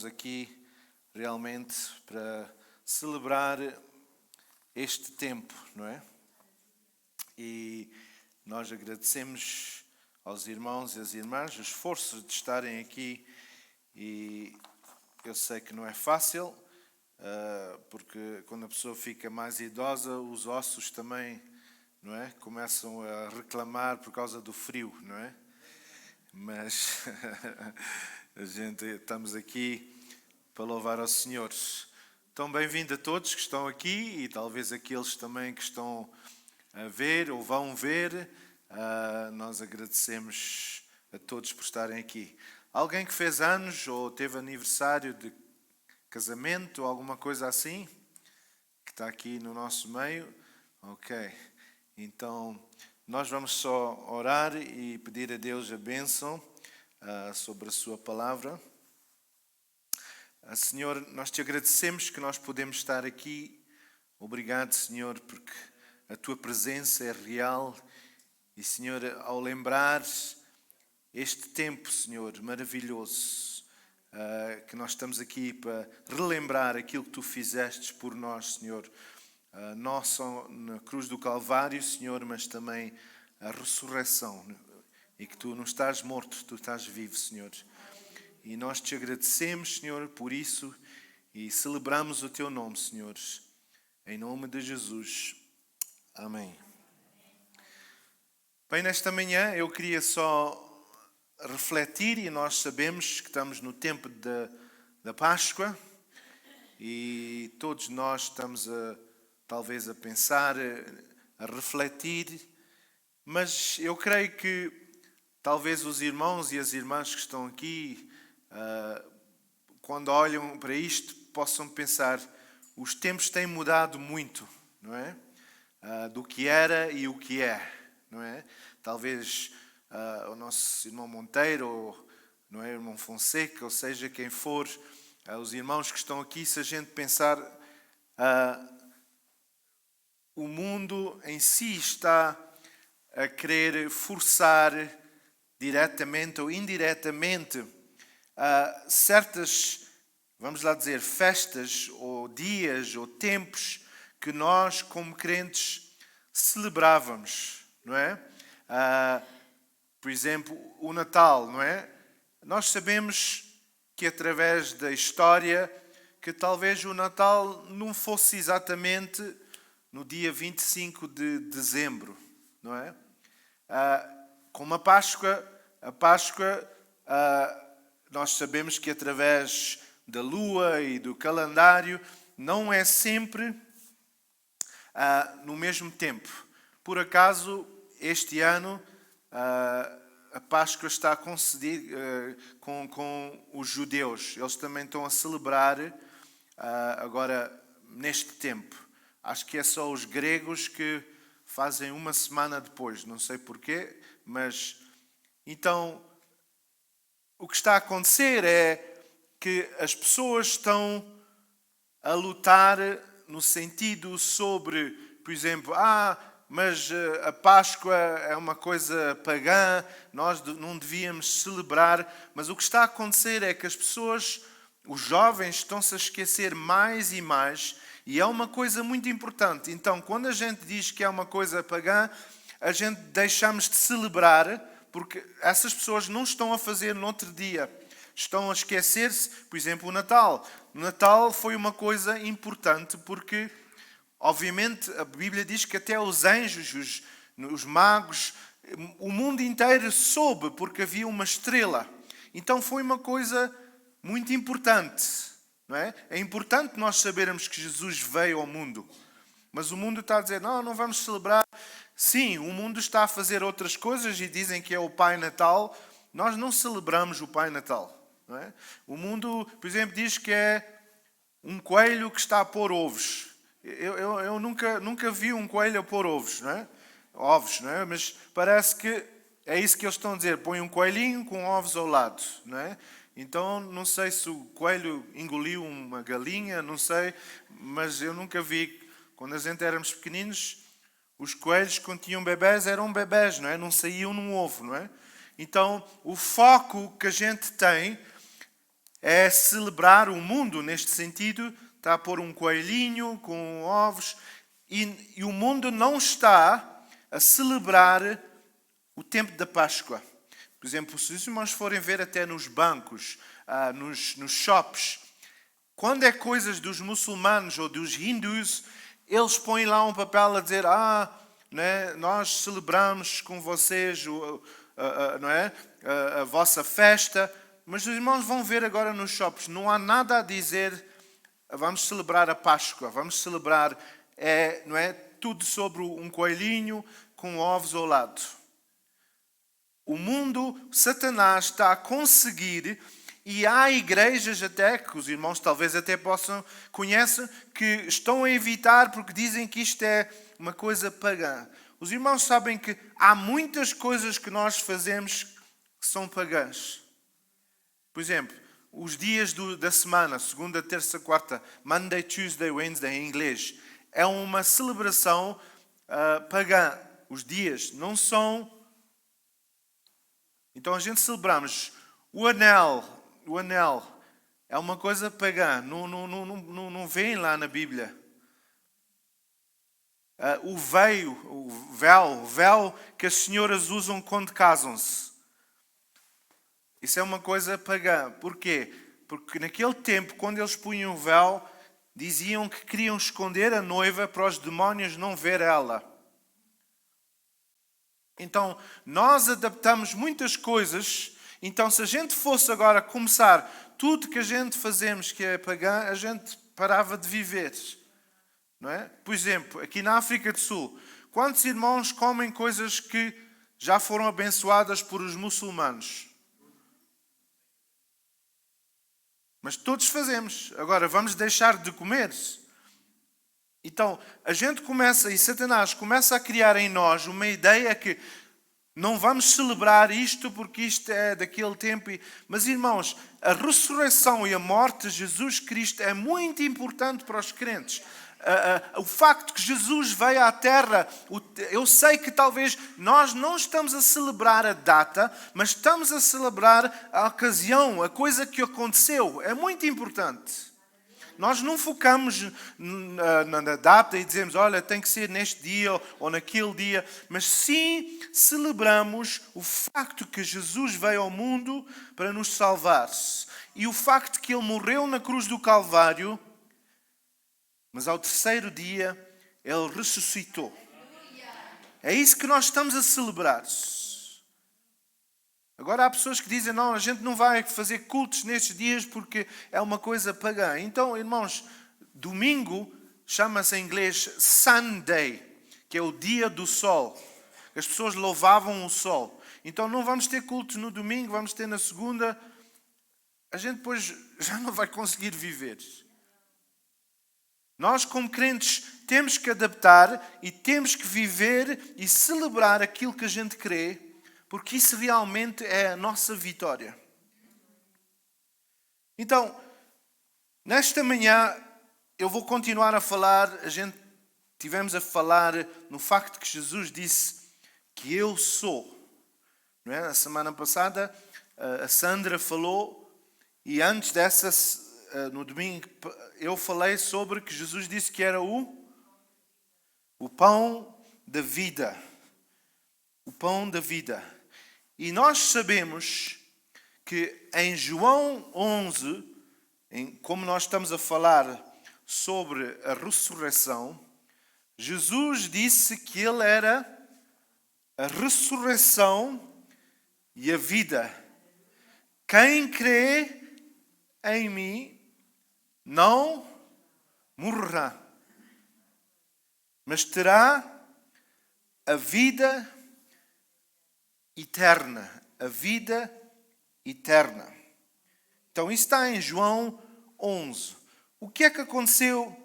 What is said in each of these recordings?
estamos aqui realmente para celebrar este tempo, não é? E nós agradecemos aos irmãos e às irmãs o esforço de estarem aqui, e eu sei que não é fácil, porque quando a pessoa fica mais idosa, os ossos também, não é? Começam a reclamar por causa do frio, não é? Mas estamos aqui para louvar ao Senhor. Então, bem-vindo a todos que estão aqui e talvez aqueles também que estão a ver ou vão ver. Nós agradecemos a todos por estarem aqui. Alguém que fez anos ou teve aniversário de casamento ou alguma coisa assim, que está aqui no nosso meio? Ok. Então, nós vamos só orar e pedir a Deus a bênção sobre a sua palavra. Senhor, nós te agradecemos que nós podemos estar aqui. Obrigado, Senhor, porque a tua presença é real. E, Senhor, ao lembrar este tempo, Senhor, maravilhoso, que nós estamos aqui para relembrar aquilo que tu fizeste por nós, Senhor, não só na cruz do Calvário, Senhor, mas também a ressurreição, e que tu não estás morto, tu estás vivo, Senhor. E nós te agradecemos, Senhor, por isso e celebramos o teu nome, Senhor, em nome de Jesus. Amém. Bem, nesta manhã eu queria só refletir, e nós sabemos que estamos no tempo da Páscoa e todos nós estamos talvez a pensar, a refletir, mas eu creio que talvez os irmãos e as irmãs que estão aqui, quando olham para isto, possam pensar: os tempos têm mudado muito, não é? Do que era e o que é, não é? Talvez o nosso irmão Monteiro, ou não é, o irmão Fonseca, ou seja, quem for, os irmãos que estão aqui, se a gente pensar, o mundo em si está a querer forçar diretamente ou indiretamente certas, vamos lá dizer, festas ou dias ou tempos que nós como crentes celebrávamos, não é? Por exemplo, o Natal, não é? Nós sabemos que através da história que talvez o Natal não fosse exatamente no dia 25 de dezembro, não é? Como a Páscoa, nós sabemos que através da lua e do calendário não é sempre no mesmo tempo. Por acaso, este ano, a Páscoa está concedida com os judeus. Eles também estão a celebrar agora neste tempo. Acho que é só os gregos que fazem uma semana depois. Não sei porquê, mas então o que está a acontecer é que as pessoas estão a lutar no sentido sobre, por exemplo, mas a Páscoa é uma coisa pagã, nós não devíamos celebrar. Mas o que está a acontecer é que as pessoas, os jovens, estão-se a esquecer mais e mais, e é uma coisa muito importante. Então, quando a gente diz que é uma coisa pagã, a gente deixamos de celebrar, porque essas pessoas não estão a fazer no outro dia. Estão a esquecer-se, por exemplo, o Natal. O Natal foi uma coisa importante porque, obviamente, a Bíblia diz que até os anjos, os magos, o mundo inteiro soube porque havia uma estrela. Então foi uma coisa muito importante, não é? É importante nós sabermos que Jesus veio ao mundo. Mas o mundo está a dizer: não vamos celebrar. Sim, o mundo está a fazer outras coisas e dizem que é o Pai Natal. Nós não celebramos o Pai Natal, não é? O mundo, por exemplo, diz que é um coelho que está a pôr ovos. Eu nunca vi um coelho a pôr ovos, não é? Ovos, não é? Mas parece que é isso que eles estão a dizer. Põe um coelhinho com ovos ao lado, não é? Então, não sei se o coelho engoliu uma galinha, não sei, mas eu nunca vi. Quando a gente éramos pequeninos, os coelhos, quando tinham bebés, eram bebés, não é? Não saíam num ovo, não é? Então, o foco que a gente tem é celebrar o mundo neste sentido, está a pôr um coelhinho com ovos, e o mundo não está a celebrar o tempo da Páscoa. Por exemplo, se os irmãos forem ver até nos bancos, nos shops, quando é coisas dos muçulmanos ou dos hindus, eles põem lá um papel a dizer, né, nós celebramos com vocês não é, a vossa festa. Mas os irmãos vão ver agora nos shops, não há nada a dizer, vamos celebrar a Páscoa, vamos celebrar, não é, tudo sobre um coelhinho com ovos ao lado. O mundo, Satanás está a conseguir, e há igrejas até, que os irmãos talvez até conheçam, que estão a evitar porque dizem que isto é uma coisa pagã. Os irmãos sabem que há muitas coisas que nós fazemos que são pagãs. Por exemplo, os dias da semana, segunda, terça, quarta, Monday, Tuesday, Wednesday em inglês, é uma celebração pagã. Os dias não são... Então a gente celebramos o anel é uma coisa pagã, não vem lá na Bíblia. O véu que as senhoras usam quando casam-se. Isso é uma coisa pagã. Porquê? Porque naquele tempo, quando eles punham o véu, diziam que queriam esconder a noiva para os demónios não ver ela. Então, nós adaptamos muitas coisas. Então, se a gente fosse agora começar tudo que a gente fazemos que é pagã, a gente parava de viver. Não é? Por exemplo, aqui na África do Sul, quantos irmãos comem coisas que já foram abençoadas por os muçulmanos? Mas todos fazemos. Agora, vamos deixar de comer? Então, a gente começa, e Satanás começa a criar em nós uma ideia que não vamos celebrar isto porque isto é daquele tempo. Mas, irmãos, a ressurreição e a morte de Jesus Cristo é muito importante para os crentes. O facto que Jesus veio à Terra, eu sei que talvez nós não estamos a celebrar a data, mas estamos a celebrar a ocasião, a coisa que aconteceu. É muito importante. Nós não focamos na data e dizemos, olha, tem que ser neste dia ou naquele dia, mas sim celebramos o facto que Jesus veio ao mundo para nos salvar. E o facto que Ele morreu na cruz do Calvário, mas ao terceiro dia Ele ressuscitou. É isso que nós estamos a celebrar. Agora há pessoas que dizem, não, a gente não vai fazer cultos nestes dias porque é uma coisa pagã. Então, irmãos, domingo chama-se em inglês Sunday, que é o dia do sol. As pessoas louvavam o sol. Então não vamos ter cultos no domingo, vamos ter na segunda. A gente depois já não vai conseguir viver. Nós, como crentes, temos que adaptar e temos que viver e celebrar aquilo que a gente crê, porque isso realmente é a nossa vitória. Então, nesta manhã, eu vou continuar a falar. Tivemos a falar no facto que Jesus disse que eu sou. Não é? A semana passada, a Sandra falou, e antes dessa, no domingo, eu falei sobre que Jesus disse que era o pão da vida. O pão da vida. E nós sabemos que em João 11, como nós estamos a falar sobre a ressurreição, Jesus disse que Ele era a ressurreição e a vida. Quem crê em mim não morrerá, mas terá a vida eterna. A vida eterna. Então, isso está em João 11. O que é que aconteceu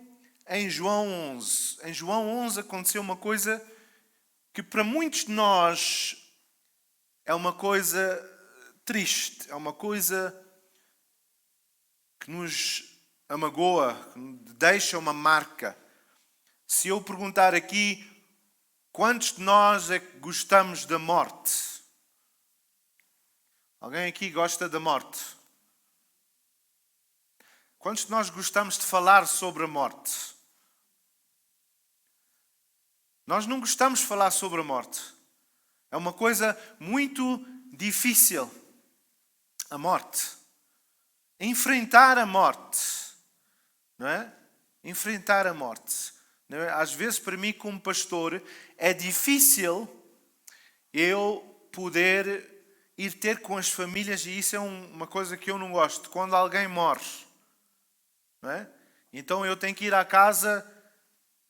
em João 11? Em João 11 aconteceu uma coisa que para muitos de nós é uma coisa triste, é uma coisa que nos amagoa, que deixa uma marca. Se eu perguntar aqui, quantos de nós é que gostamos da morte? Alguém aqui gosta da morte? Quantos de nós gostamos de falar sobre a morte? Nós não gostamos de falar sobre a morte. É uma coisa muito difícil. A morte. Enfrentar a morte. Não é? Enfrentar a morte. Não é? Às vezes, para mim, como pastor, é difícil eu poder ir ter com as famílias, e isso é uma coisa que eu não gosto, quando alguém morre. Não é? Então eu tenho que ir à casa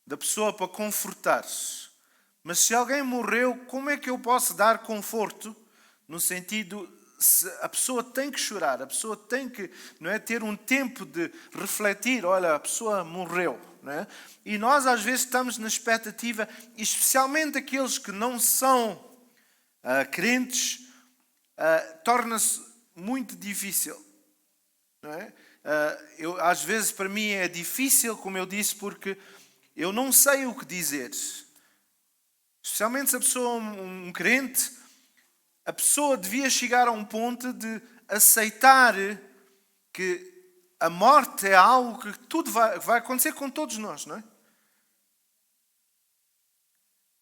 da pessoa para confortar. Mas se alguém morreu, como é que eu posso dar conforto? No sentido, a pessoa tem que chorar, a pessoa tem que, não é, ter um tempo de refletir. Olha, a pessoa morreu. Não é? E nós às vezes estamos na expectativa, especialmente aqueles que não são crentes, torna-se muito difícil. Não é? Às vezes para mim é difícil, como eu disse, porque eu não sei o que dizer. Especialmente se a pessoa é um crente, a pessoa devia chegar a um ponto de aceitar que a morte é algo que tudo vai acontecer com todos nós, não é?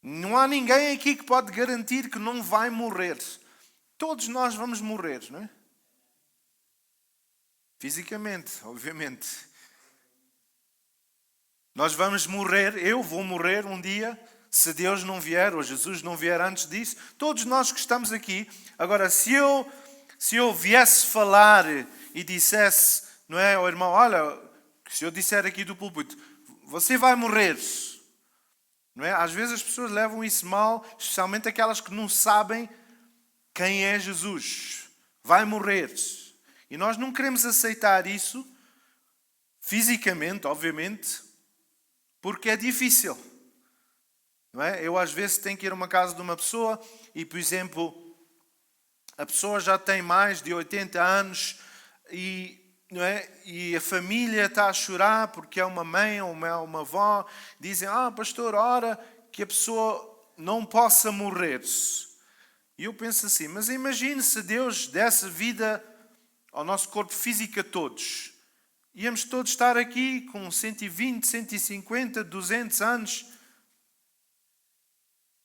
Não há ninguém aqui que pode garantir que não vai morrer. Todos nós vamos morrer, não é? Fisicamente, obviamente. Nós vamos morrer, eu vou morrer um dia, se Deus não vier, ou Jesus não vier antes disso. Todos nós que estamos aqui. Agora, se eu viesse falar e dissesse, não é, ao irmão, olha, se eu disser aqui do púlpito, você vai morrer. Não é? Às vezes as pessoas levam isso mal, especialmente aquelas que não sabem quem é Jesus. Vai morrer. E nós não queremos aceitar isso, fisicamente, obviamente, porque é difícil. Não é? Eu às vezes tenho que ir a uma casa de uma pessoa e, por exemplo, a pessoa já tem mais de 80 anos não é? E a família está a chorar porque é uma mãe ou uma avó. Dizem, pastor, ora que a pessoa não possa morrer. E eu penso assim, mas imagine se Deus desse vida ao nosso corpo físico a todos. Íamos todos estar aqui com 120, 150, 200 anos.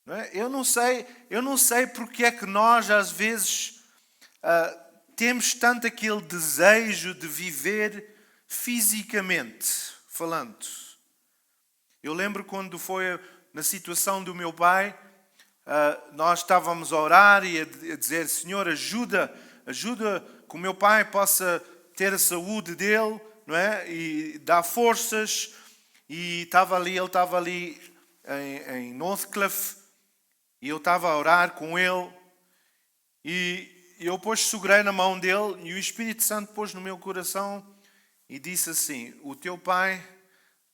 Não é? Eu não sei porque é que nós às vezes temos tanto aquele desejo de viver fisicamente falando. Eu lembro quando foi na situação do meu pai, nós estávamos a orar e a dizer, Senhor, ajuda que o meu pai possa ter a saúde dele, não é? E dar forças. E ele estava ali em Northcliffe, e eu estava a orar com ele, e eu depois segurei na mão dele, e o Espírito Santo pôs no meu coração e disse assim, o teu pai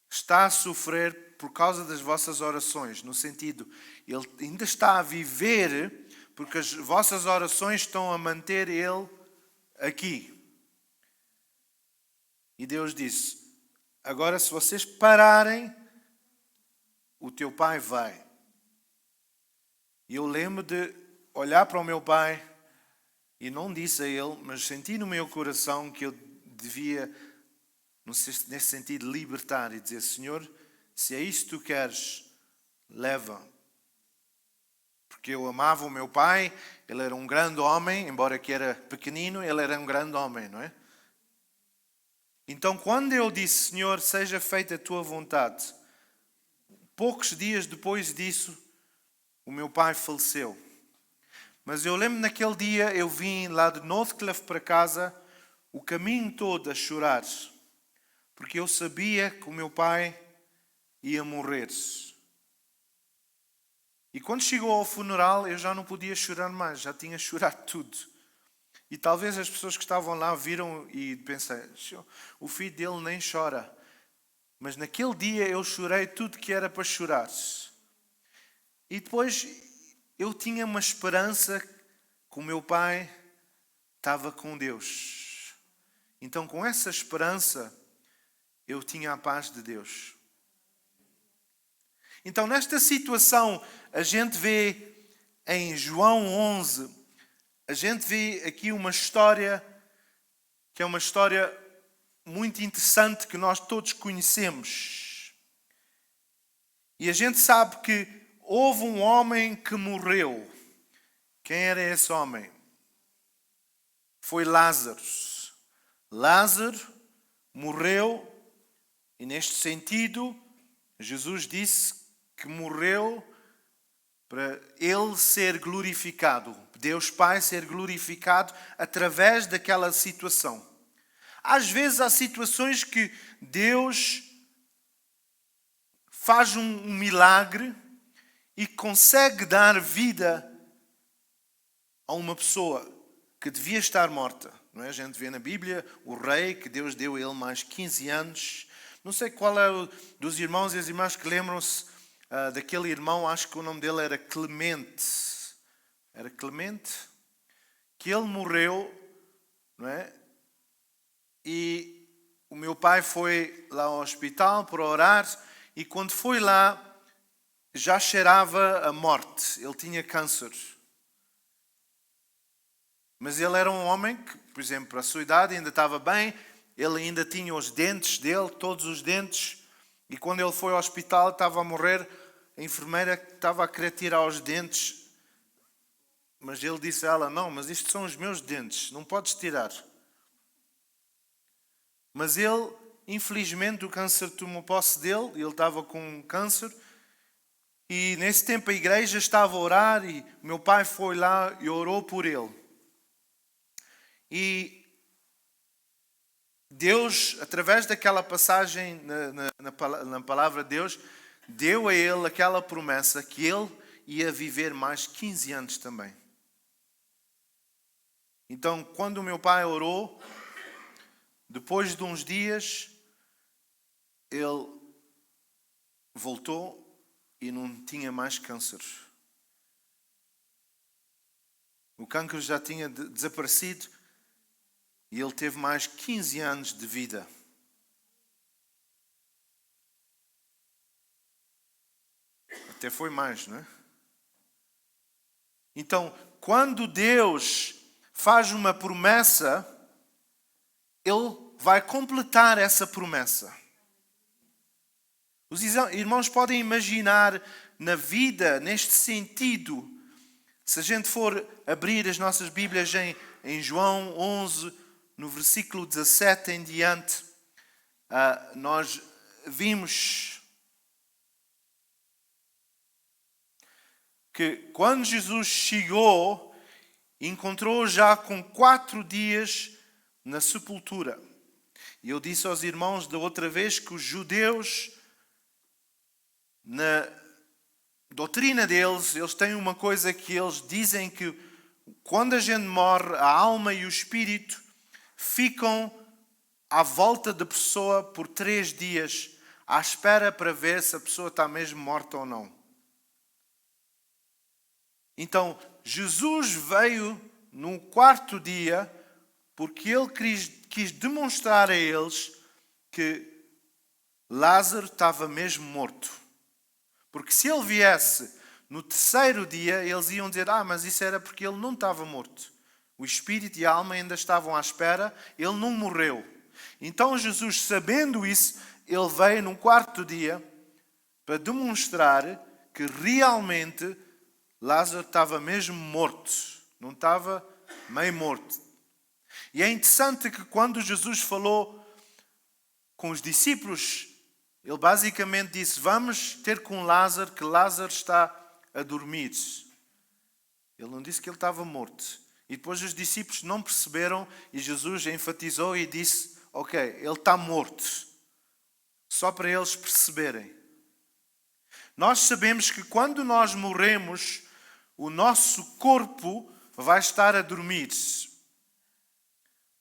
está a sofrer por causa das vossas orações, no sentido, ele ainda está a viver porque as vossas orações estão a manter ele aqui. E Deus disse, agora se vocês pararem, o teu pai vai. E eu lembro de olhar para o meu pai e não disse a ele, mas senti no meu coração que eu devia, nesse sentido, libertar e dizer, Senhor, se é isso que tu queres, leva. Porque eu amava o meu pai, ele era um grande homem, embora que era pequenino, ele era um grande homem, não é? Então, quando eu disse, Senhor, seja feita a tua vontade, poucos dias depois disso, o meu pai faleceu. Mas eu lembro naquele dia, eu vim lá de Northcliffe para casa, o caminho todo a chorar, porque eu sabia que o meu pai ia morrer. E quando chegou ao funeral, eu já não podia chorar mais, já tinha chorado tudo. E talvez as pessoas que estavam lá viram e pensaram, o filho dele nem chora. Mas naquele dia eu chorei tudo que era para chorar. E depois eu tinha uma esperança que o meu pai estava com Deus. Então com essa esperança eu tinha a paz de Deus. Então nesta situação a gente vê em João 11, a gente vê aqui uma história que é uma história muito interessante que nós todos conhecemos. E a gente sabe que houve um homem que morreu. Quem era esse homem? Foi Lázaro. Lázaro morreu e, neste sentido, Jesus disse que morreu para ele ser glorificado, Deus Pai ser glorificado através daquela situação. Às vezes há situações que Deus faz um milagre e consegue dar vida a uma pessoa que devia estar morta. Não é? A gente vê na Bíblia o rei, que Deus deu a ele mais 15 anos. Não sei qual é o dos irmãos e as irmãs que lembram-se daquele irmão, acho que o nome dele era Clemente. Era Clemente? Que ele morreu, não é? E o meu pai foi lá ao hospital para orar e quando foi lá já cheirava a morte. Ele tinha câncer. Mas ele era um homem que, por exemplo, para a sua idade ainda estava bem. Ele ainda tinha os dentes dele, todos os dentes. E quando ele foi ao hospital, estava a morrer, a enfermeira estava a querer tirar os dentes. Mas ele disse a ela, não, mas isto são os meus dentes, não podes tirar. Mas ele, infelizmente, o câncer tomou posse dele, ele estava com câncer. E nesse tempo a igreja estava a orar e o meu pai foi lá e orou por ele. E Deus, através daquela passagem na palavra de Deus, deu a ele aquela promessa que ele ia viver mais 15 anos também. Então, quando o meu pai orou, depois de uns dias, ele voltou e não tinha mais câncer. O câncer já tinha desaparecido e ele teve mais 15 anos de vida. Até foi mais, não é? Então, quando Deus faz uma promessa, Ele vai completar essa promessa. Os irmãos podem imaginar na vida, neste sentido, se a gente for abrir as nossas Bíblias em João 11, no versículo 17 em diante, nós vimos que quando Jesus chegou, encontrou já com 4 dias na sepultura. E eu disse aos irmãos da outra vez que os judeus, na doutrina deles, eles têm uma coisa que eles dizem que quando a gente morre, a alma e o espírito ficam à volta da pessoa por 3 dias, à espera para ver se a pessoa está mesmo morta ou não. Então, Jesus veio no 4º dia porque ele quis demonstrar a eles que Lázaro estava mesmo morto. Porque se ele viesse no 3º dia, eles iam dizer, mas isso era porque ele não estava morto. O espírito e a alma ainda estavam à espera, ele não morreu. Então Jesus, sabendo isso, ele veio no 4º dia para demonstrar que realmente Lázaro estava mesmo morto. Não estava meio morto. E é interessante que quando Jesus falou com os discípulos, ele basicamente disse, vamos ter com Lázaro, que Lázaro está a dormir. Ele não disse que ele estava morto. E depois os discípulos não perceberam e Jesus enfatizou e disse, ok, ele está morto. Só para eles perceberem. Nós sabemos que quando nós morremos, o nosso corpo vai estar a dormir.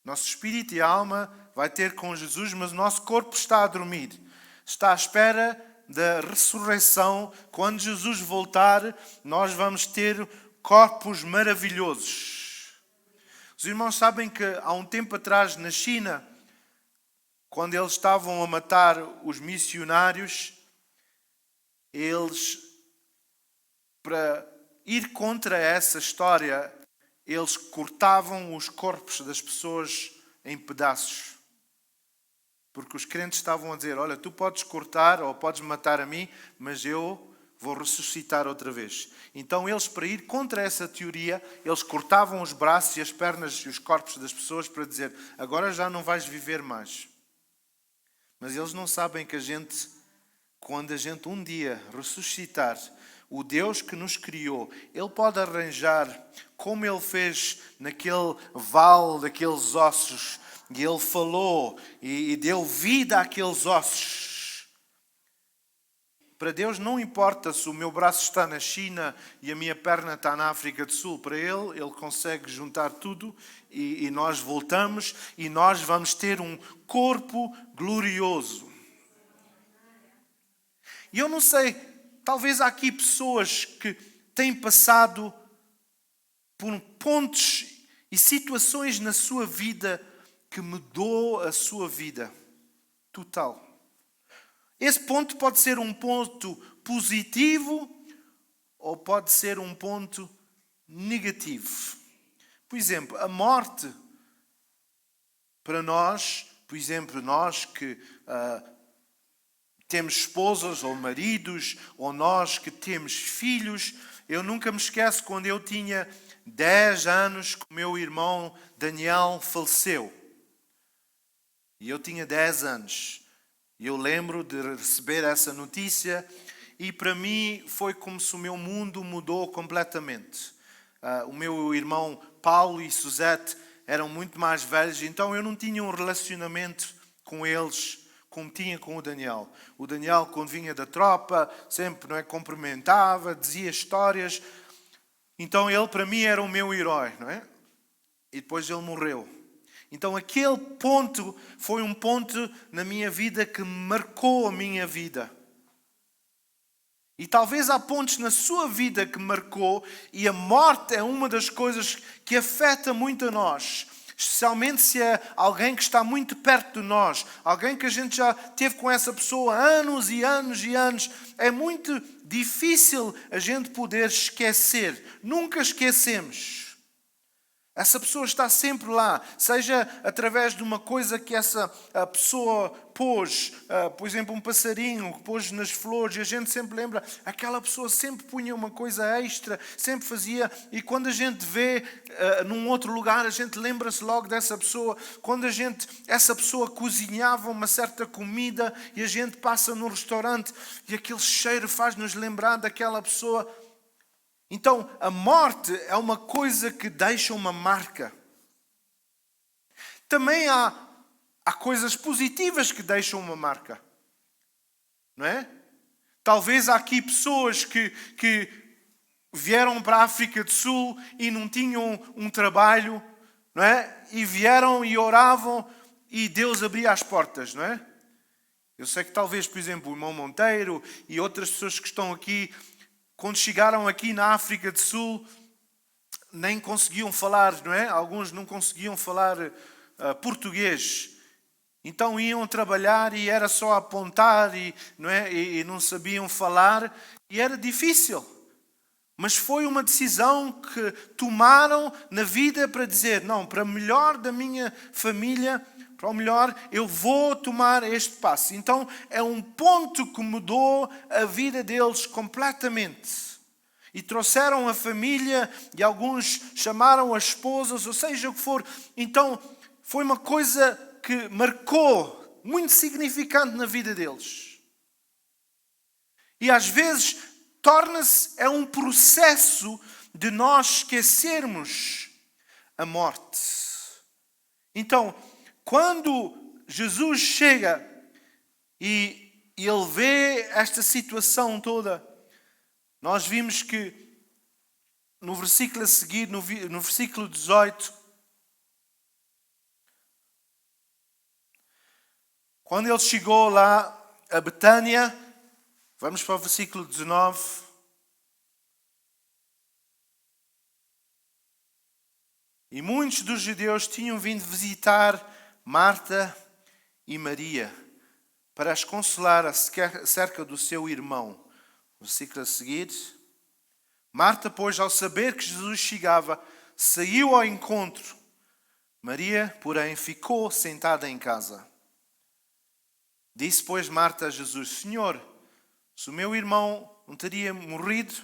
Nosso espírito e alma vai ter com Jesus, mas o nosso corpo está a dormir. Está à espera da ressurreição. Quando Jesus voltar, nós vamos ter corpos maravilhosos. Os irmãos sabem que há um tempo atrás, na China, quando eles estavam a matar os missionários, eles, para ir contra essa história, eles cortavam os corpos das pessoas em pedaços. Porque os crentes estavam a dizer, olha, tu podes cortar ou podes matar a mim, mas eu vou ressuscitar outra vez. Então eles, para ir contra essa teoria, eles cortavam os braços e as pernas e os corpos das pessoas para dizer, agora já não vais viver mais. Mas eles não sabem que quando a gente um dia ressuscitar, o Deus que nos criou, Ele pode arranjar, como Ele fez naquele vale daqueles ossos, e Ele falou e deu vida àqueles ossos. Para Deus não importa se o meu braço está na China e a minha perna está na África do Sul. Para Ele consegue juntar tudo e nós voltamos e nós vamos ter um corpo glorioso. E eu não sei, talvez há aqui pessoas que têm passado por pontos e situações na sua vida que mudou a sua vida total. Esse ponto pode ser um ponto positivo ou pode ser um ponto negativo. Por exemplo, a morte, para nós, por exemplo, nós que temos esposas ou maridos, ou nós que temos filhos, eu nunca me esqueço quando eu tinha 10 anos que o meu irmão Daniel faleceu. E eu tinha 10 anos. E eu lembro de receber essa notícia e para mim foi como se o meu mundo mudou completamente. O meu irmão Paulo e Suzette eram muito mais velhos, então eu não tinha um relacionamento com eles como tinha com o Daniel. O Daniel, quando vinha da tropa, sempre cumprimentava, dizia histórias. Então ele, para mim, era o meu herói, não é? E depois ele morreu. Então aquele ponto foi um ponto na minha vida que marcou a minha vida. E talvez há pontos na sua vida que marcou, e a morte é uma das coisas que afeta muito a nós. Especialmente se é alguém que está muito perto de nós, alguém que a gente já teve com essa pessoa anos e anos e anos. É muito difícil a gente poder esquecer. Nunca esquecemos. Essa pessoa está sempre lá, seja através de uma coisa que essa pessoa pôs, por exemplo, um passarinho que pôs nas flores, e a gente sempre lembra, aquela pessoa sempre punha uma coisa extra, sempre fazia, e quando a gente vê num outro lugar, a gente lembra-se logo dessa pessoa. Quando essa pessoa cozinhava uma certa comida e a gente passa num restaurante e aquele cheiro faz-nos lembrar daquela pessoa. Então, a morte é uma coisa que deixa uma marca. Também há coisas positivas que deixam uma marca. Não é? Talvez há aqui pessoas que vieram para a África do Sul e não tinham um trabalho, não é? E vieram e oravam e Deus abria as portas, não é? Eu sei que talvez, por exemplo, o irmão Monteiro e outras pessoas que estão aqui, quando chegaram aqui na África do Sul, nem conseguiam falar, não é? Alguns não conseguiam falar português. Então iam trabalhar e era só apontar não é? E não sabiam falar. E era difícil. Mas foi uma decisão que tomaram na vida para dizer, não, para melhor da minha família, para o melhor, eu vou tomar este passo. Então, é um ponto que mudou a vida deles completamente. E trouxeram a família e alguns chamaram as esposas, ou seja o que for. Então, foi uma coisa que marcou, muito significante na vida deles. E às vezes, torna-se um processo de nós esquecermos a morte. Então, quando Jesus chega e ele vê esta situação toda, nós vimos que no versículo a seguir, no versículo 18, quando ele chegou lá a Betânia, vamos para o versículo 19. E muitos dos judeus tinham vindo visitar Marta e Maria para as consolar acerca do seu irmão. Versículo a seguir. Marta, pois, ao saber que Jesus chegava, saiu ao encontro. Maria, porém, ficou sentada em casa. Disse, pois, Marta a Jesus: Senhor, se o meu irmão não teria morrido,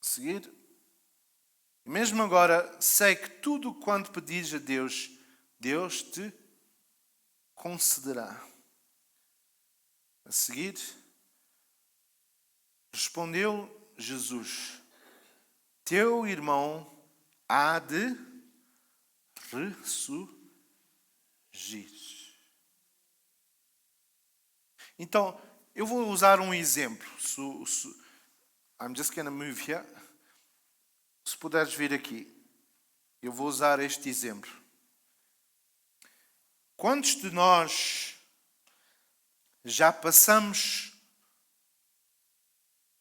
seguir, mesmo agora sei que tudo quanto pedires a Deus, Deus te concederá. A seguir, respondeu Jesus: teu irmão há de ressurgir. Então, eu vou usar um exemplo. I'm just going to move here. Se puderes vir aqui, eu vou usar este exemplo. Quantos de nós já passamos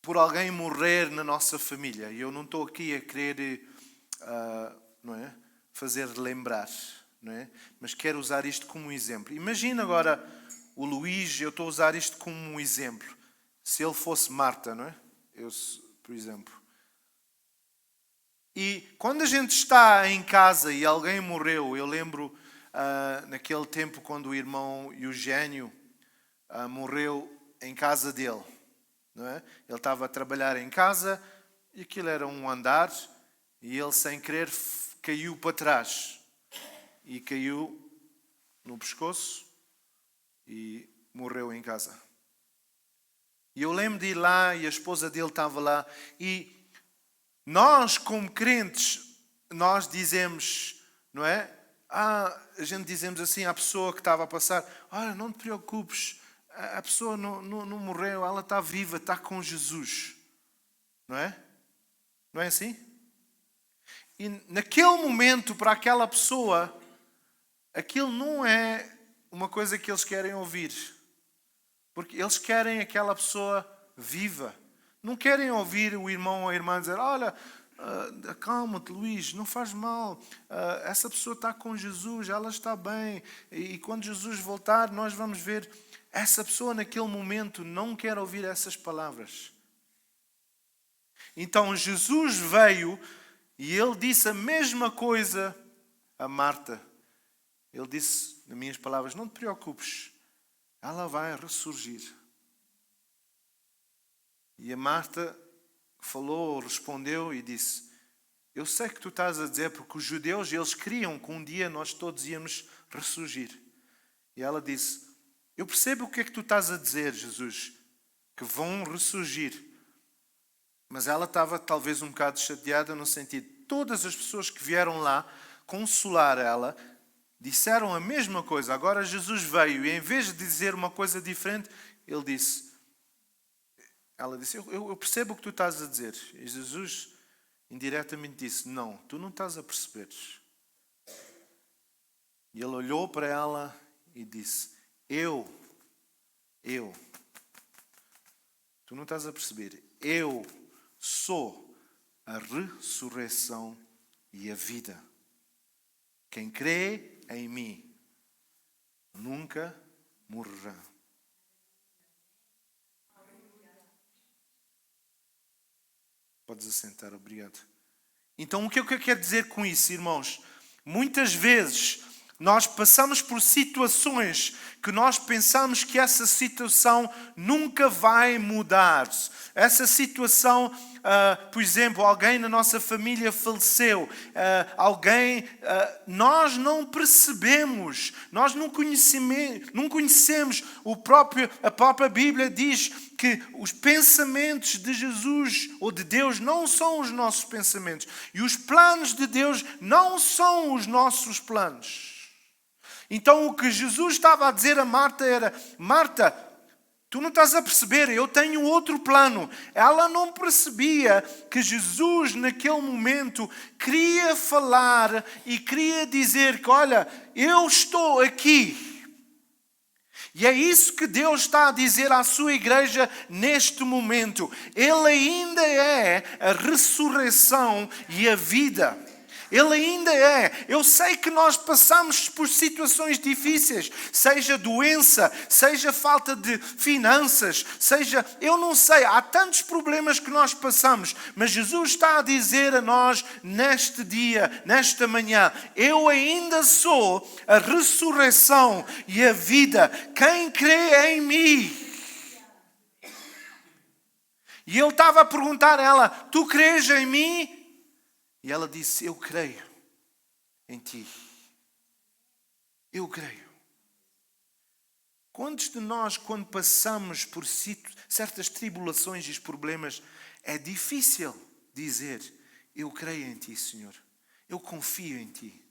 por alguém morrer na nossa família? E eu não estou aqui a querer não é, fazer lembrar, não é? Mas quero usar isto como um exemplo. Imagina agora o Luís, eu estou a usar isto como um exemplo. Se ele fosse Marta, não é? Eu, por exemplo. E quando a gente está em casa e alguém morreu, eu lembro naquele tempo quando o irmão Eugênio morreu em casa dele. Não é? Ele estava a trabalhar em casa e aquilo era um andar e ele sem querer caiu para trás. E caiu no pescoço e morreu em casa. E eu lembro de ir lá e a esposa dele estava lá. E nós, como crentes, nós dizemos, não é? A gente dizemos assim à pessoa que estava a passar: olha, não te preocupes, a pessoa não morreu, ela está viva, está com Jesus. Não é? Não é assim? E naquele momento, para aquela pessoa, aquilo não é uma coisa que eles querem ouvir. Porque eles querem aquela pessoa viva. Não querem ouvir o irmão ou a irmã dizer: olha, acalma-te, Luís, não faz mal. Essa pessoa está com Jesus, ela está bem. E quando Jesus voltar, nós vamos ver. Essa pessoa naquele momento não quer ouvir essas palavras. Então Jesus veio e ele disse a mesma coisa a Marta. Ele disse, nas minhas palavras: não te preocupes, ela vai ressurgir. E a Marta falou, respondeu e disse: eu sei que tu estás a dizer, porque os judeus, eles queriam que um dia nós todos íamos ressurgir. E ela disse: eu percebo o que é que tu estás a dizer, Jesus, que vão ressurgir. Mas ela estava talvez um bocado chateada no sentido, todas as pessoas que vieram lá consolar ela disseram a mesma coisa. Agora Jesus veio e em vez de dizer uma coisa diferente, ela disse, eu percebo o que tu estás a dizer. E Jesus indiretamente disse: não, tu não estás a perceber. E ele olhou para ela e disse: tu não estás a perceber, eu sou a ressurreição e a vida. Quem crê em mim nunca morrerá. Podes assentar, obrigado. Então, o que eu quero dizer com isso, irmãos? Muitas vezes nós passamos por situações que nós pensamos que essa situação nunca vai mudar. Essa situação, por exemplo, alguém na nossa família faleceu, nós não percebemos, nós não conhecemos a própria Bíblia diz que os pensamentos de Jesus ou de Deus não são os nossos pensamentos e os planos de Deus não são os nossos planos. Então o que Jesus estava a dizer a Marta era: Marta, tu não estás a perceber, eu tenho outro plano. Ela não percebia que Jesus naquele momento queria falar e queria dizer que, olha, eu estou aqui. E é isso que Deus está a dizer à sua igreja neste momento. Ele ainda é a ressurreição e a vida. Ele ainda é. Eu sei que nós passamos por situações difíceis, seja doença, seja falta de finanças, seja, eu não sei, há tantos problemas que nós passamos, mas Jesus está a dizer a nós neste dia, nesta manhã, eu ainda sou a ressurreição e a vida. Quem crê em mim? E ele estava a perguntar a ela, tu crês em mim? E ela disse, eu creio em ti. Eu creio. Quantos de nós, quando passamos por certas tribulações e problemas, é difícil dizer, eu creio em ti, Senhor. Eu confio em ti.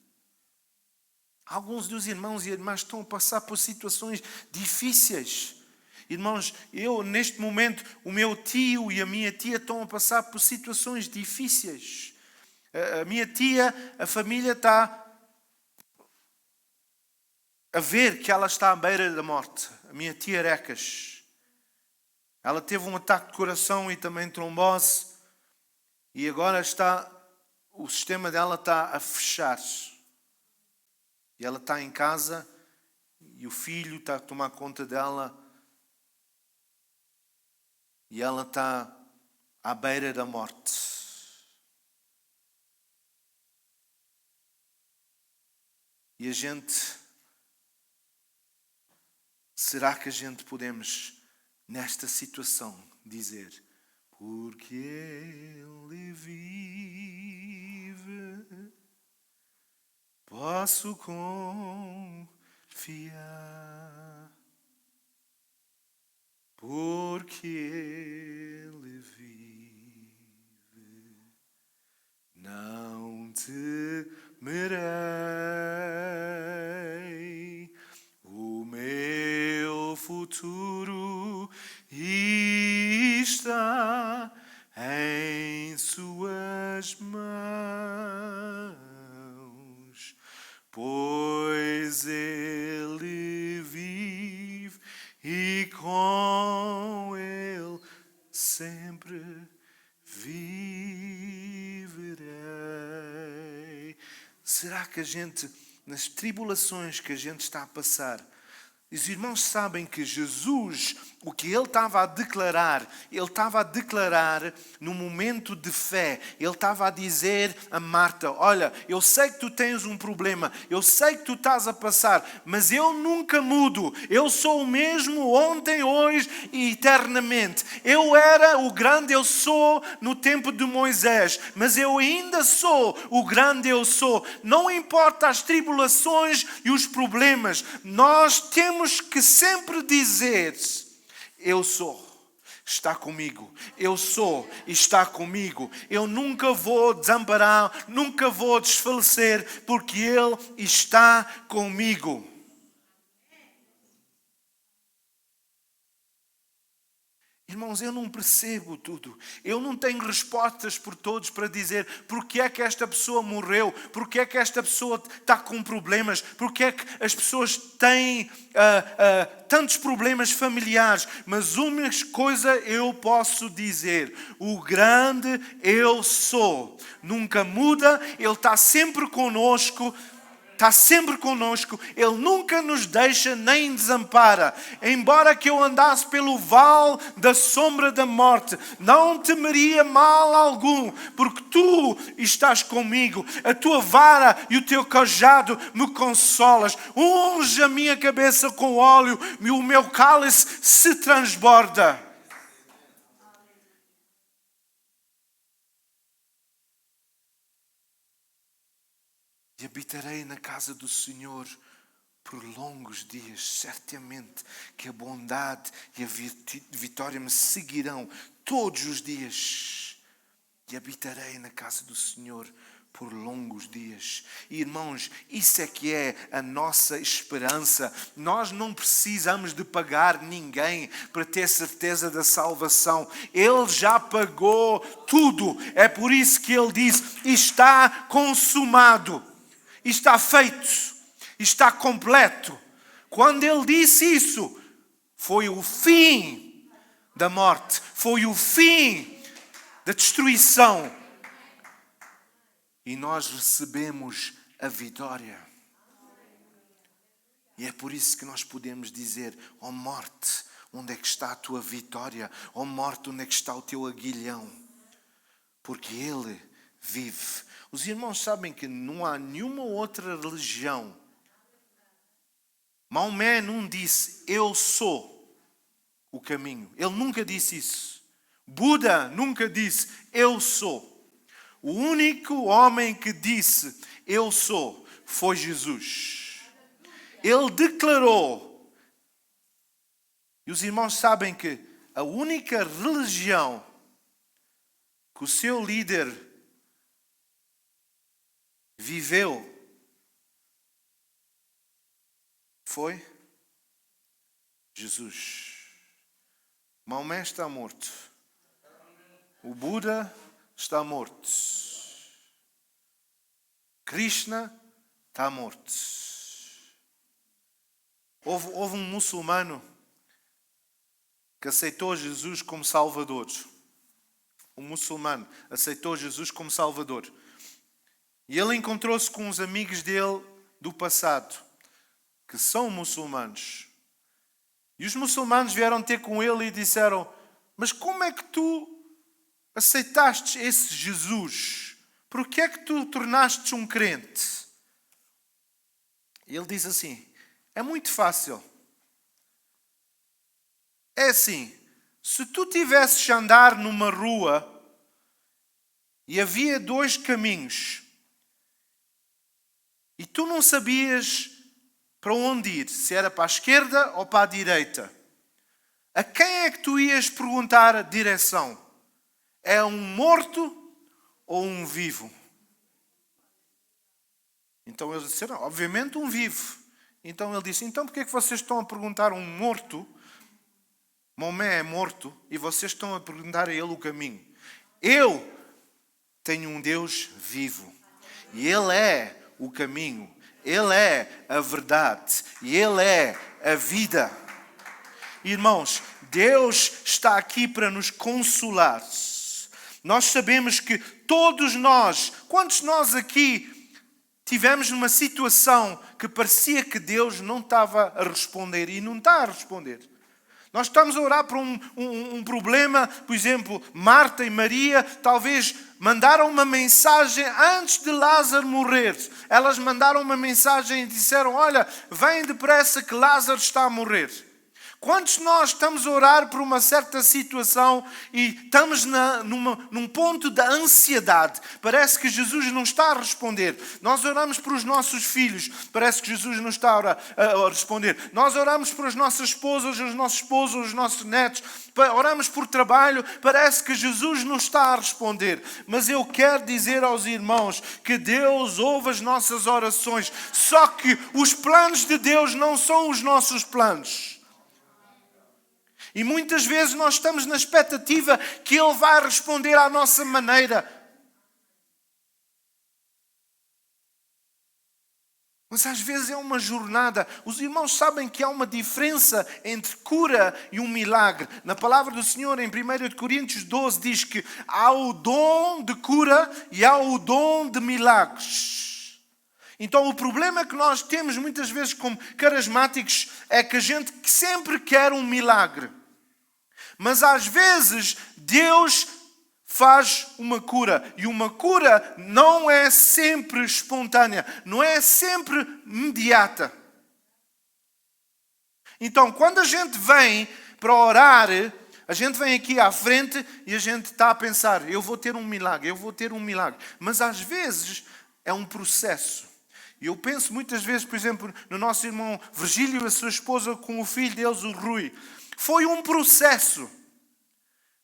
Alguns dos irmãos e irmãs estão a passar por situações difíceis. Irmãos, neste momento, o meu tio e a minha tia estão a passar por situações difíceis. A minha tia, a família está a ver que ela está à beira da morte. A minha tia Recas. Ela teve um ataque de coração e também trombose. E agora o sistema dela está a fechar. E ela está em casa e o filho está a tomar conta dela. E ela está à beira da morte. E será que a gente podemos, nesta situação, dizer, porque Ele vive, posso confiar, porque Ele vive, não temerei, o meu futuro está em suas mãos, pois Ele vive e com Ele sempre viverei. Será que a gente, nas tribulações que a gente está a passar, os irmãos sabem que Jesus, o que Ele estava a declarar no momento de fé. Ele estava a dizer a Marta, olha, eu sei que tu tens um problema, eu sei que tu estás a passar, mas eu nunca mudo. Eu sou o mesmo ontem, hoje e eternamente. Eu era o grande eu sou no tempo de Moisés, mas eu ainda sou o grande eu sou. Não importa as tribulações e os problemas, nós temos que sempre dizer, eu sou, está comigo. Eu sou, está comigo. Eu nunca vou desamparar, nunca vou desfalecer, porque Ele está comigo. Irmãos, eu não percebo tudo. Eu não tenho respostas por todos para dizer porque é que esta pessoa morreu, porque é que esta pessoa está com problemas, porque é que as pessoas têm tantos problemas familiares. Mas uma coisa eu posso dizer, o grande eu sou nunca muda, Ele está sempre conosco. Está sempre conosco, Ele nunca nos deixa nem desampara. Embora que eu andasse pelo vale da sombra da morte, não temeria mal algum, porque Tu estás comigo. A Tua vara e o Teu cajado me consolas. Unge a minha cabeça com óleo e o meu cálice se transborda. E habitarei na casa do Senhor por longos dias. Certamente que a bondade e a vitória me seguirão todos os dias. E habitarei na casa do Senhor por longos dias. E, irmãos, isso é que é a nossa esperança. Nós não precisamos de pagar ninguém para ter certeza da salvação. Ele já pagou tudo. É por isso que Ele diz, está consumado. Está feito, está completo. Quando Ele disse isso, foi o fim da morte, foi o fim da destruição. e nós recebemos a vitória. E é por isso que nós podemos dizer: ó morte, onde é que está a tua vitória? Ó morte, onde é que está o teu aguilhão? Porque Ele vive. Os irmãos sabem que não há nenhuma outra religião. Maomé não disse: eu sou o caminho. Ele nunca disse isso. Buda nunca disse: eu sou. O único homem que disse: eu sou, foi Jesus. Ele declarou. E os irmãos sabem que a única religião que o seu líder viveu foi Jesus. Maomé está morto. O Buda está morto. Krishna está morto. Houve um muçulmano que aceitou Jesus como Salvador. Um muçulmano aceitou Jesus como Salvador. E ele encontrou-se com os amigos dele do passado, que são muçulmanos. E os muçulmanos vieram ter com ele e disseram: mas como é que tu aceitaste esse Jesus? Por que é que tu tornaste um crente? E ele diz assim: é muito fácil. É assim, se tu tivesses a andar numa rua e havia 2 caminhos e tu não sabias para onde ir, se era para a esquerda ou para a direita, a quem é que tu ias perguntar a direção? É um morto ou um vivo? Então eles disseram: obviamente um vivo. Então ele disse: então porquê é que vocês estão a perguntar a um morto? Maomé é morto e vocês estão a perguntar a ele o caminho. Eu tenho um Deus vivo e Ele é o caminho, Ele é a verdade e Ele é a vida. Irmãos, Deus está aqui para nos consolar. Nós sabemos que todos nós, quantos nós aqui tivemos numa situação que parecia que Deus não estava a responder e não está a responder? Nós estamos a orar por um problema, por exemplo, Marta e Maria talvez mandaram uma mensagem antes de Lázaro morrer. Elas mandaram uma mensagem e disseram: olha, vem depressa que Lázaro está a morrer. Quantos de nós estamos a orar por uma certa situação e estamos num ponto de ansiedade? Parece que Jesus não está a responder. Nós oramos por os nossos filhos, parece que Jesus não está a responder. Nós oramos por as nossas esposas, os nossos esposos, os nossos netos. Oramos por trabalho, parece que Jesus não está a responder. Mas eu quero dizer aos irmãos que Deus ouve as nossas orações. Só que os planos de Deus não são os nossos planos. E muitas vezes nós estamos na expectativa que Ele vai responder à nossa maneira. Mas às vezes é uma jornada. Os irmãos sabem que há uma diferença entre cura e um milagre. Na palavra do Senhor, em 1 Coríntios 12, diz que há o dom de cura e há o dom de milagres. Então o problema que nós temos muitas vezes como carismáticos é que a gente sempre quer um milagre. Mas às vezes Deus faz uma cura. E uma cura não é sempre espontânea. Não é sempre imediata. Então, quando a gente vem para orar, a gente vem aqui à frente e a gente está a pensar: eu vou ter um milagre, eu vou ter um milagre. Mas às vezes é um processo. E eu penso muitas vezes, por exemplo, no nosso irmão Virgílio e a sua esposa com o filho deles, o Rui. Foi um processo,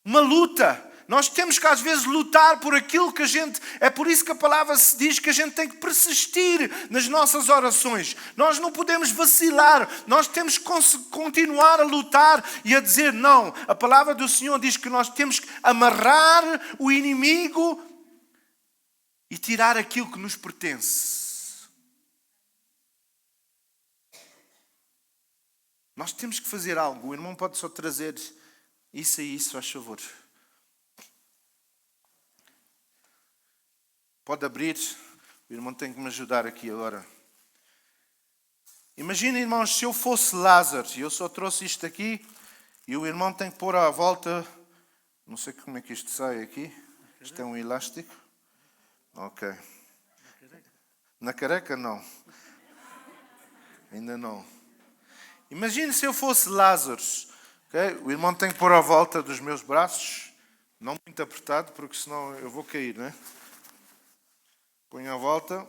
uma luta. Nós temos que às vezes lutar por aquilo que a gente... É por isso que a palavra se diz que a gente tem que persistir nas nossas orações. Nós não podemos vacilar. Nós temos que continuar a lutar e a dizer não. A palavra do Senhor diz que nós temos que amarrar o inimigo e tirar aquilo que nos pertence. Nós temos que fazer algo. O irmão pode só trazer isso e isso, faz favor. Pode abrir. O irmão tem que me ajudar aqui agora. Imagina, irmãos, se eu fosse Lázaro, e eu só trouxe isto aqui, e o irmão tem que pôr à volta, não sei como é que isto sai aqui. Isto é um elástico? Ok. Na careca, não. Ainda não. Imagine se eu fosse Lázaro. Okay? O irmão tem que pôr à volta dos meus braços. Não muito apertado, porque senão eu vou cair, né? Põe à volta.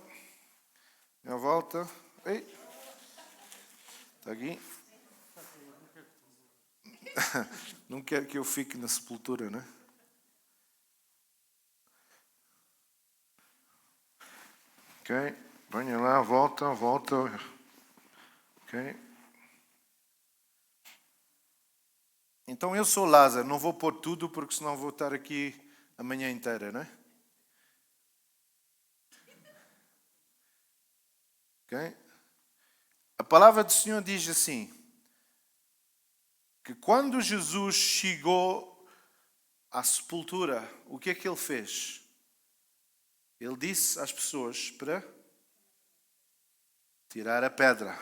Põe à volta. Ei. Está aqui. Não quero que eu fique na sepultura, né? Ok. Venha lá, volta. Ok. Então eu sou Lázaro, não vou pôr tudo porque senão vou estar aqui a manhã inteira, não é? Ok? A palavra do Senhor diz assim, que quando Jesus chegou à sepultura, o que é que ele fez? Ele disse às pessoas para tirar a pedra.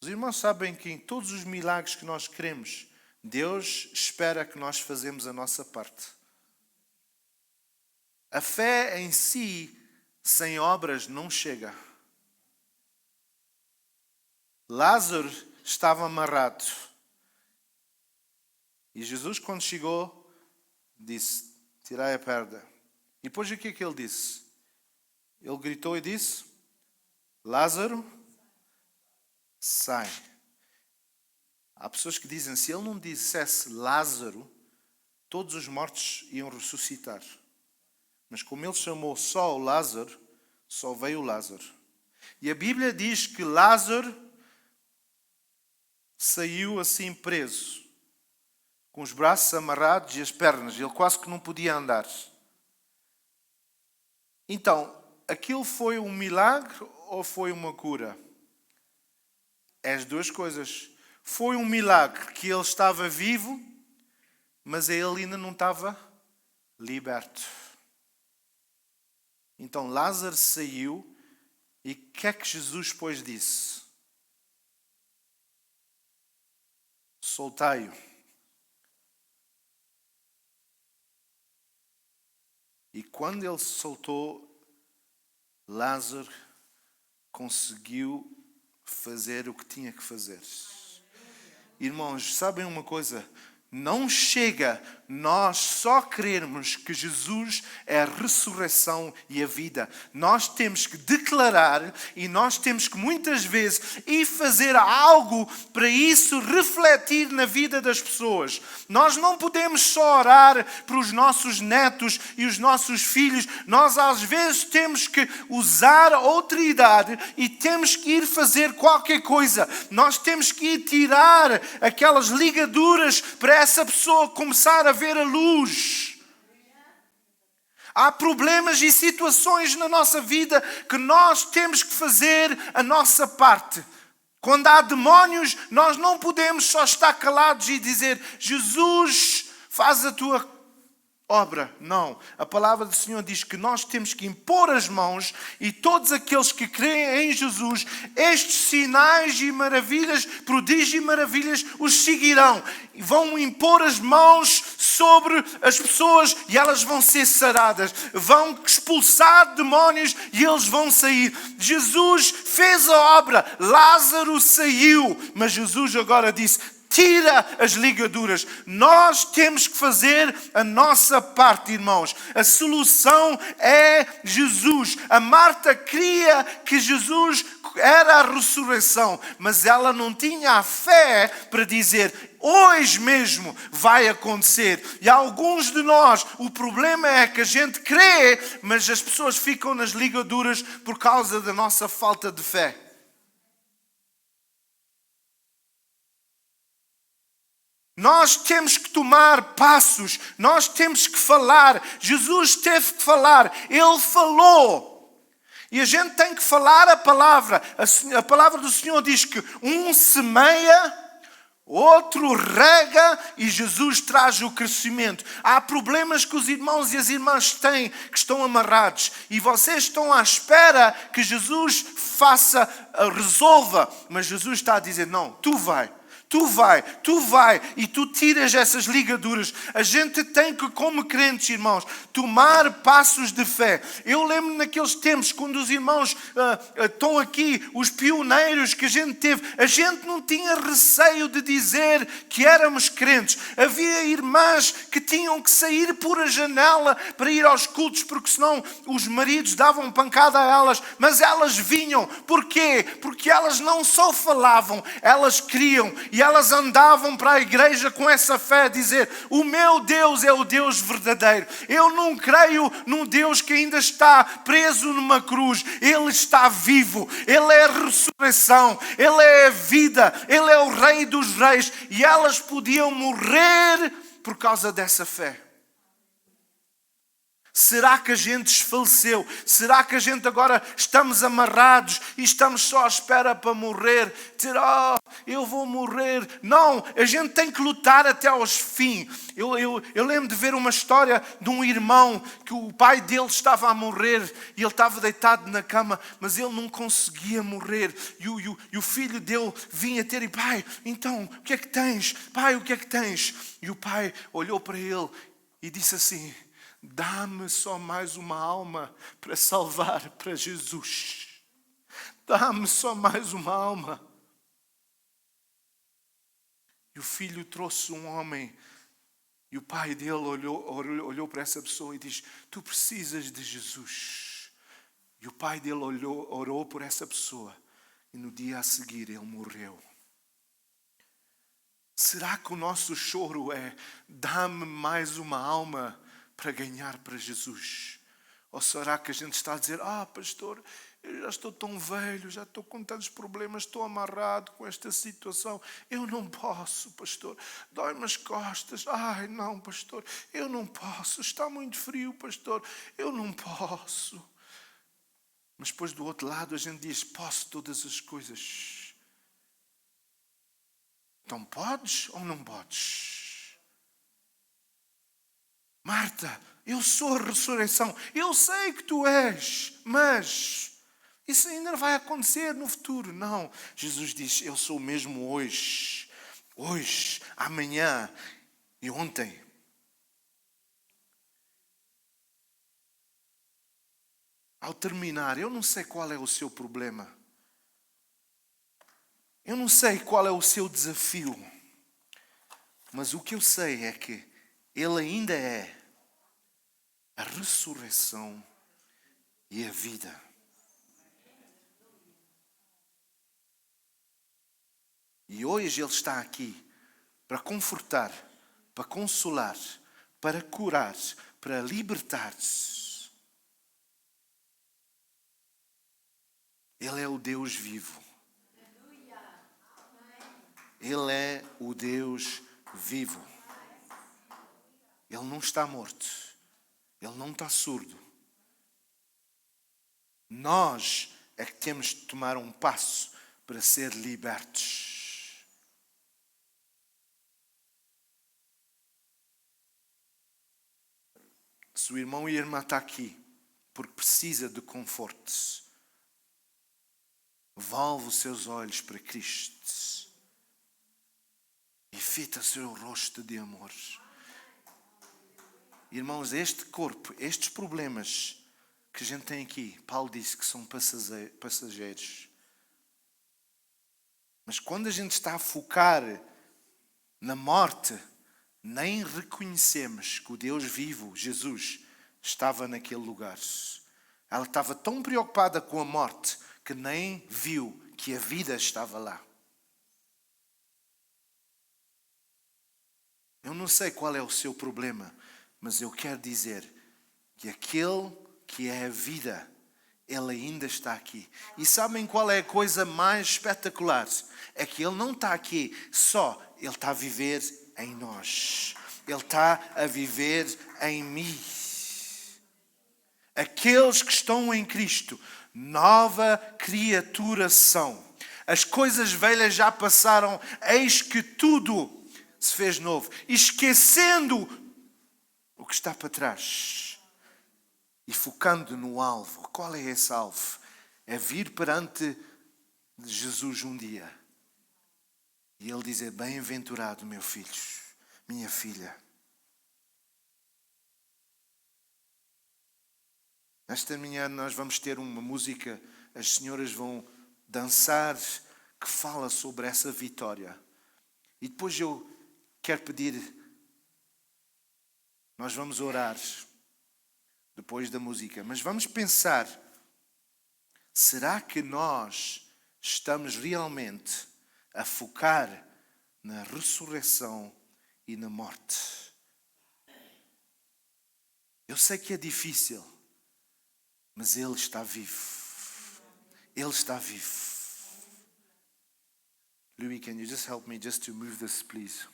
Os irmãos sabem que em todos os milagres que nós queremos, Deus espera que nós fazemos a nossa parte. A fé em si, sem obras, não chega. Lázaro estava amarrado. E Jesus, quando chegou, disse, tirai a pedra. E depois o que é que ele disse? Ele gritou e disse, Lázaro, sai. Há pessoas que dizem, se ele não dissesse Lázaro, todos os mortos iam ressuscitar. Mas como ele chamou só o Lázaro, só veio o Lázaro. E a Bíblia diz que Lázaro saiu assim preso, com os braços amarrados e as pernas. Ele quase que não podia andar. Então, aquilo foi um milagre ou foi uma cura? É as duas coisas. Foi um milagre que ele estava vivo, mas ele ainda não estava liberto. Então Lázaro saiu e o que é que Jesus depois disse? Soltai-o. E quando ele se soltou, Lázaro conseguiu fazer o que tinha que fazer. Irmãos, sabem uma coisa? Não chega nós só querermos que Jesus é a ressurreição e a vida. Nós temos que declarar e nós temos que muitas vezes ir fazer algo para isso refletir na vida das pessoas. Nós não podemos só orar para os nossos netos e os nossos filhos. Nós às vezes temos que usar a autoridade e temos que ir fazer qualquer coisa. Nós temos que ir tirar aquelas ligaduras para essa pessoa começar a ver a luz. Há problemas e situações na nossa vida que nós temos que fazer a nossa parte. Quando há demónios, nós não podemos só estar calados e dizer Jesus, faz a tua obra. Não. A palavra do Senhor diz que nós temos que impor as mãos e todos aqueles que creem em Jesus, estes sinais e maravilhas, prodígios e maravilhas, os seguirão. E vão impor as mãos sobre as pessoas e elas vão ser saradas. Vão expulsar demónios e eles vão sair. Jesus fez a obra. Lázaro saiu. Mas Jesus agora disse, tira as ligaduras. Nós temos que fazer a nossa parte, irmãos. A solução é Jesus. A Marta cria que Jesus era a ressurreição, mas ela não tinha a fé para dizer, hoje mesmo vai acontecer. E alguns de nós, o problema é que a gente crê, mas as pessoas ficam nas ligaduras por causa da nossa falta de fé. Nós temos que tomar passos, nós temos que falar. Jesus teve que falar, Ele falou. E a gente tem que falar a palavra. A palavra do Senhor diz que um semeia, Outro rega e Jesus traz o crescimento. Há problemas que os irmãos e as irmãs têm que estão amarrados. E vocês estão à espera que Jesus resolva. Mas Jesus está a dizer, não, tu vai. Tu vai e tu tiras essas ligaduras. A gente tem que, como crentes, irmãos, tomar passos de fé. Eu lembro naqueles tempos, quando os irmãos estão aqui, os pioneiros que a gente teve, a gente não tinha receio de dizer que éramos crentes. Havia irmãs que tinham que sair por a janela para ir aos cultos, porque senão os maridos davam pancada a elas, mas elas vinham. Porquê? Porque elas não só falavam, elas criam. E elas andavam para a igreja com essa fé, dizer, o meu Deus é o Deus verdadeiro. Eu não creio num Deus que ainda está preso numa cruz. Ele está vivo. Ele é a ressurreição. Ele é a vida. Ele é o Rei dos Reis. E elas podiam morrer por causa dessa fé. Será que a gente desfaleceu? Será que a gente agora estamos amarrados e estamos só à espera para morrer? Dizer, eu vou morrer. Não, a gente tem que lutar até aos fins. Eu lembro de ver uma história de um irmão que o pai dele estava a morrer e ele estava deitado na cama, mas ele não conseguia morrer. E o filho dele vinha ter e, pai, então, o que é que tens? Pai, o que é que tens? E o pai olhou para ele e disse assim, dá-me só mais uma alma para salvar para Jesus. Dá-me só mais uma alma. E o filho trouxe um homem. E o pai dele olhou para essa pessoa e disse, tu precisas de Jesus. E o pai dele orou por essa pessoa. E no dia a seguir ele morreu. Será que o nosso choro é, dá-me mais uma alma para ganhar para Jesus? Ou será que a gente está a dizer, pastor, eu já estou tão velho, já estou com tantos problemas, estou amarrado com esta situação, eu não posso, pastor, dói-me as costas, não, pastor, eu não posso, está muito frio, pastor, eu não posso. Mas depois do outro lado a gente diz, posso todas as coisas. Então podes ou não podes? Marta, eu sou a ressurreição. Eu sei que tu és, mas isso ainda vai acontecer no futuro. Não, Jesus diz, eu sou o mesmo hoje, amanhã e ontem. Ao terminar, eu não sei qual é o seu problema. Eu não sei qual é o seu desafio. Mas o que eu sei é que Ele ainda é a ressurreição e a vida. E hoje Ele está aqui para confortar, para consolar, para curar, para libertar-te. Ele é o Deus vivo. Ele é o Deus vivo. Ele não está morto. Ele não está surdo. Nós é que temos de tomar um passo para ser libertos. Se o irmão e a irmã está aqui porque precisa de conforto, volve os seus olhos para Cristo e fita o seu rosto de amor. Irmãos, este corpo, estes problemas que a gente tem aqui, Paulo disse que são passageiros. Mas quando a gente está a focar na morte, nem reconhecemos que o Deus vivo, Jesus, estava naquele lugar. Ela estava tão preocupada com a morte que nem viu que a vida estava lá. Eu não sei qual é o seu problema, mas eu quero dizer que aquele que é a vida, Ele ainda está aqui. E sabem qual é a coisa mais espetacular? É que Ele não está aqui só, Ele está a viver em nós. Ele está a viver em mim. Aqueles que estão em Cristo, nova criatura são. As coisas velhas já passaram, eis que tudo se fez novo. Esquecendo o que está para trás e focando no alvo. Qual é esse alvo? É vir perante Jesus um dia e Ele dizer: bem-aventurado, meu filho, minha filha. Esta manhã nós vamos ter uma música, as senhoras vão dançar, que fala sobre essa vitória. E depois eu quero pedir, nós vamos orar depois da música, mas vamos pensar, será que nós estamos realmente a focar na ressurreição e na morte? Eu sei que é difícil, mas Ele está vivo. Ele está vivo. Louis, can you just help me just to move this, please?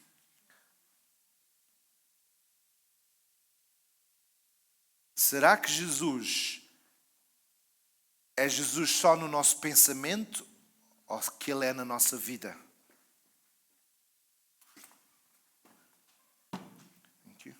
Será que Jesus é Jesus só no nosso pensamento ou que Ele é na nossa vida? Thank you.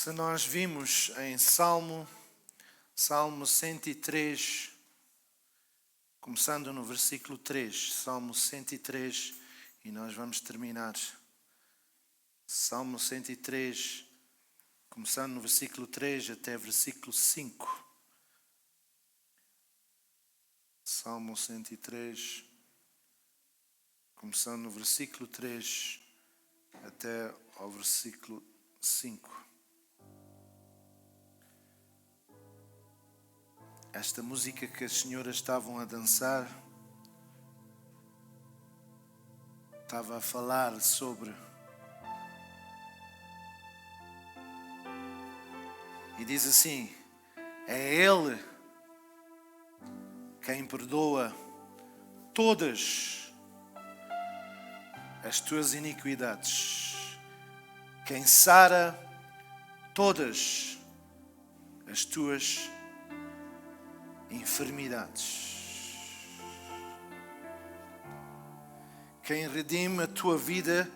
Se nós vimos em Salmo 103, começando no versículo 3, Salmo 103, e nós vamos terminar. Salmo 103, começando no versículo 3 até versículo 5. Salmo 103, começando no versículo 3 até ao versículo 5. Esta música que as senhoras estavam a dançar estava a falar sobre... E diz assim: é Ele quem perdoa todas as tuas iniquidades, quem sara todas as tuas enfermidades, quem redime a tua vida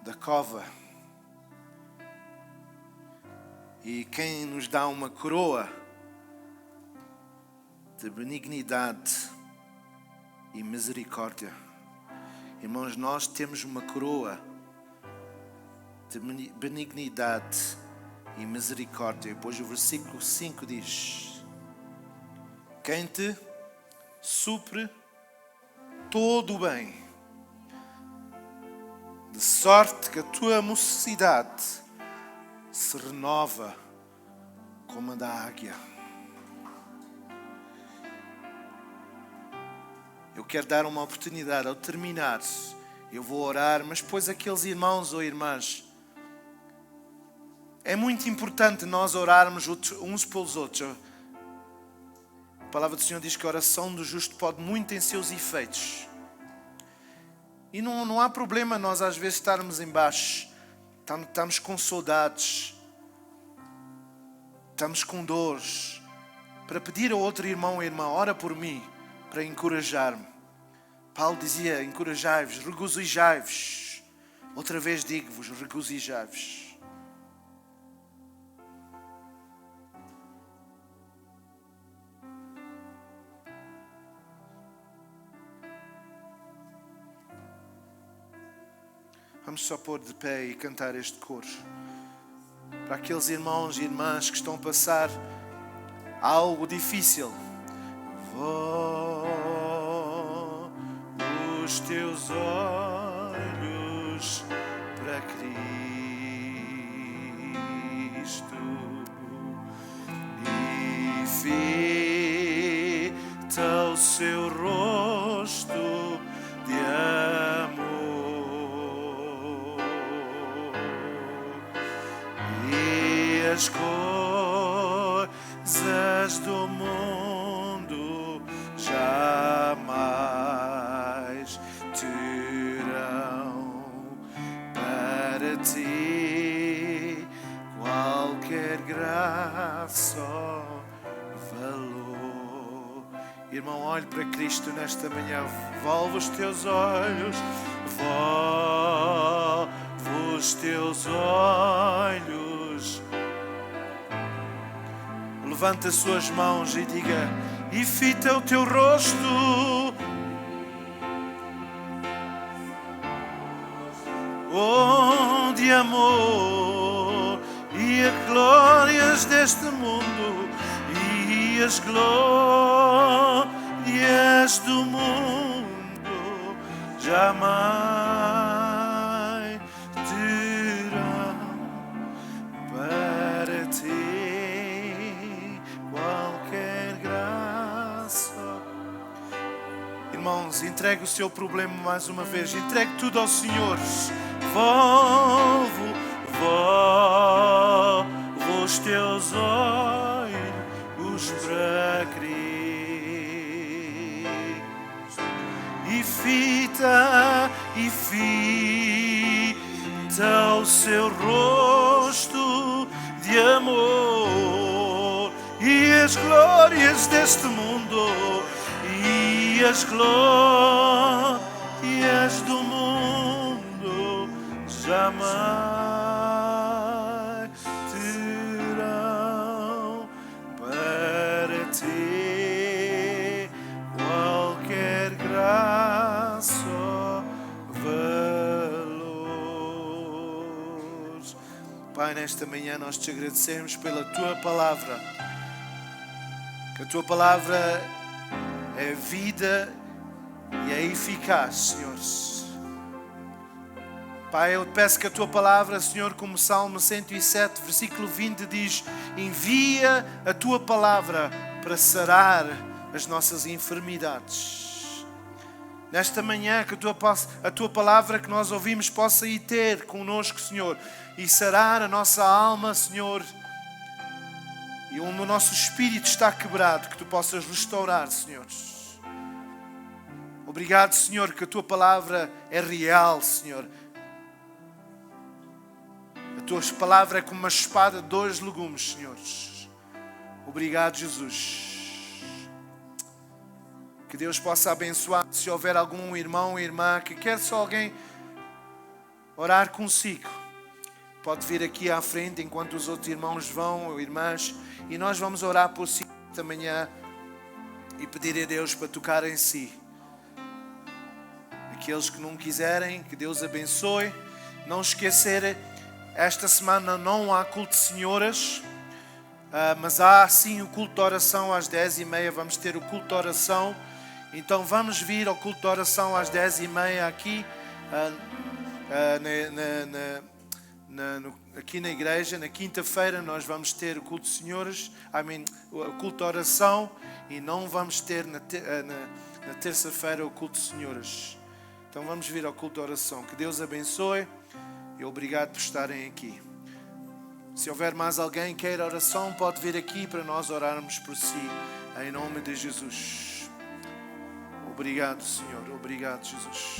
da cova e quem nos dá uma coroa de benignidade e misericórdia. Irmãos, nós temos uma coroa de benignidade e misericórdia. E depois o versículo 5 diz: quem te supre todo o bem, de sorte que a tua mocidade se renova como a da águia. Eu quero dar uma oportunidade ao terminar. Eu vou orar, mas depois aqueles irmãos ou irmãs, é muito importante nós orarmos uns pelos outros. A palavra do Senhor diz que a oração do justo pode muito em seus efeitos. E não há problema nós às vezes estarmos em baixo. Estamos com saudades, estamos com dores, para pedir a outro irmão ou irmã: ora por mim, para encorajar-me. Paulo dizia: encorajai-vos, regozijai-vos. Outra vez digo-vos, regozijai-vos. Vamos só pôr de pé e cantar este coro. Para aqueles irmãos e irmãs que estão a passar algo difícil. Os teus olhos para Cristo e fita o seu rosto de amor. As coisas do mundo jamais terão para ti qualquer graça ou valor. Irmão, olhe para Cristo nesta manhã. Volve os teus olhos, volve os teus olhos. Levanta as suas mãos e diga: e fita o teu rosto de amor, e as glórias deste mundo, e as glórias do mundo jamais terão para ti qualquer graça. Irmãos, entregue o seu problema mais uma vez. Entregue tudo ao Senhor. Volvo os teus olhos para Cristo e fita o seu rosto de amor, e as glórias deste mundo, e as glórias do mundo jamais Pai, nesta manhã nós te agradecemos pela Tua Palavra. Que a Tua Palavra é vida e é eficaz, Senhor. Pai, eu te peço que a Tua Palavra, Senhor, como Salmo 107, versículo 20 diz: envia a Tua Palavra para sarar as nossas enfermidades. Nesta manhã, que a Tua Palavra que nós ouvimos possa ir ter connosco, Senhor, e sarar a nossa alma, Senhor, e onde o nosso espírito está quebrado, que Tu possas restaurar, Senhor. Obrigado, Senhor, que a Tua Palavra é real, Senhor. A Tua Palavra é como uma espada de dois legumes, Senhor. Obrigado, Jesus. Que Deus possa abençoar. Se houver algum irmão ou irmã que quer só alguém orar consigo, pode vir aqui à frente enquanto os outros irmãos vão, ou irmãs, e nós vamos orar por si esta manhã e pedir a Deus para tocar em si. Aqueles que não quiserem, que Deus abençoe. Não esquecer, esta semana não há culto de senhoras, mas há sim o culto de oração às 10h30. Vamos ter o culto de oração. Então vamos vir ao culto de oração às 10h30 aqui, aqui na igreja. Na quinta-feira nós vamos ter o culto de senhoras, o culto de oração, e não vamos ter na terça-feira o culto de senhoras. Então vamos vir ao culto de oração. Que Deus abençoe e obrigado por estarem aqui. Se houver mais alguém que queira oração, pode vir aqui para nós orarmos por si, em nome de Jesus. Obrigado, Senhor. Obrigado, Jesus.